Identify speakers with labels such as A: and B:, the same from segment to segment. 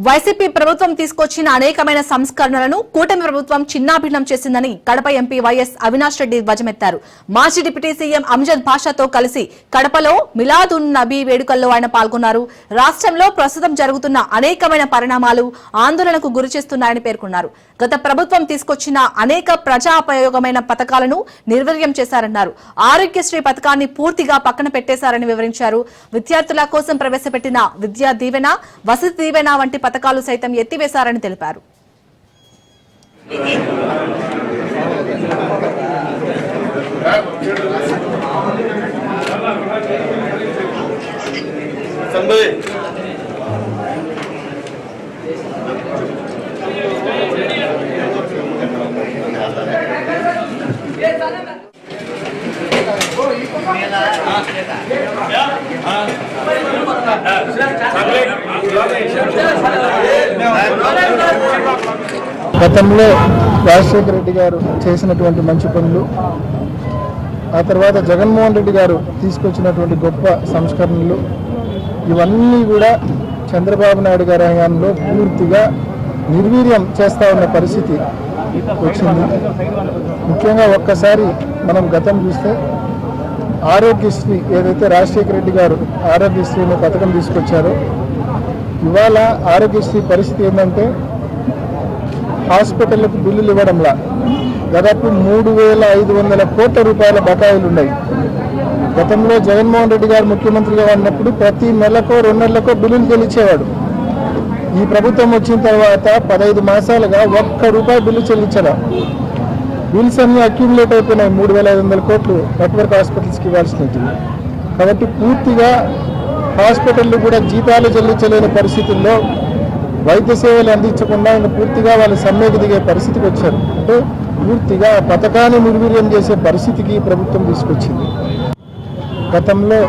A: YCP ప్రభుత్వం తీసుకొచ్చిన అనేకమైన సంస్కరణలను కూటమి ప్రభుత్వం చిన్నాభిన్నం చేసిందని కడప ఎంపీ వైఎస్ అవినాష్ రెడ్డి ధ్వజమెత్తారు. మాజీ డిప్యూటీ సీఎం అమ్జద్ బాషాతో కలిసి కడపలో మిలాదున్ నబీ వేడుకల్లో ఆయన పాల్గొన్నారు. రాష్ట్రంలో ప్రస్తుతం జరుగుతున్న అనేకమైన పరిణామాలు ఆందోళనకు గురిచేస్తున్నాయని పేర్కొన్నారు. గత ప్రభుత్వం తీసుకొచ్చిన అనేక ప్రజాపయోగమైన పథకాలను నిర్వీర్యం చేశారన్నారు. ఆరోగ్యశ్రీ పథకాన్ని పూర్తిగా పక్కన పెట్టేశారని వివరించారు. విద్యార్థుల కోసం ప్రవేశపెట్టిన విద్యా దీవెన, వసతి దీవెన వంటి పథకాలు సైతం ఎత్తివేశారని తెలిపారు.
B: గతంలో రాజశేఖర రెడ్డి గారు చేసినటువంటి మంచి పనులు, ఆ తర్వాత జగన్మోహన్ రెడ్డి గారు తీసుకొచ్చినటువంటి గొప్ప సంస్కరణలు, ఇవన్నీ కూడా చంద్రబాబు నాయుడు గారి హయాంలో పూర్తిగా నిర్వీర్యం చేస్తూ ఉన్న పరిస్థితి వచ్చింది. ముఖ్యంగా ఒక్కసారి మనం గతం చూస్తే ఆరోగ్యశ్రీ ఏదైతే రాజశేఖర రెడ్డి గారు ఆరోగ్యశ్రీ అనే పథకం తీసుకొచ్చారో, ఇవాళ ఆరోగ్యశ్రీ పరిస్థితి ఏంటంటే హాస్పిటళ్లకు బిల్లులు ఇవ్వడంలా దాదాపు 3,500 కోట్ల రూపాయల బకాయిలు ఉన్నాయి. గతంలో జగన్మోహన్ రెడ్డి గారు ముఖ్యమంత్రిగా ఉన్నప్పుడు ప్రతి నెలకో 2 నెలలకో బిల్లులు చెల్లించేవాడు. ఈ ప్రభుత్వం వచ్చిన తర్వాత 15 మాసాలుగా ₹1 బిల్లు చెల్లించడం. బిల్స్ అన్నీ అక్యూములేట్ అయిపోయినాయి. 3,500 కోట్లు నెట్వర్క్ హాస్పిటల్స్కి ఇవ్వాల్సినవి. కాబట్టి పూర్తిగా హాస్పిటళ్ళు కూడా జీతాలు చెల్లించలేని పరిస్థితుల్లో వైద్య సేవలు అందించకుండా ఇంకా పూర్తిగా వాళ్ళు సమ్మెకు దిగే పరిస్థితికి వచ్చారు. అంటే పూర్తిగా పథకాన్ని నిర్వీర్యం చేసే పరిస్థితికి ప్రభుత్వం తీసుకొచ్చింది. గతంలో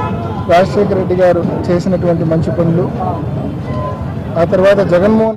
B: రాజశేఖర రెడ్డి గారు చేసినటువంటి మంచి పనులు, ఆ తర్వాత జగన్మోహన్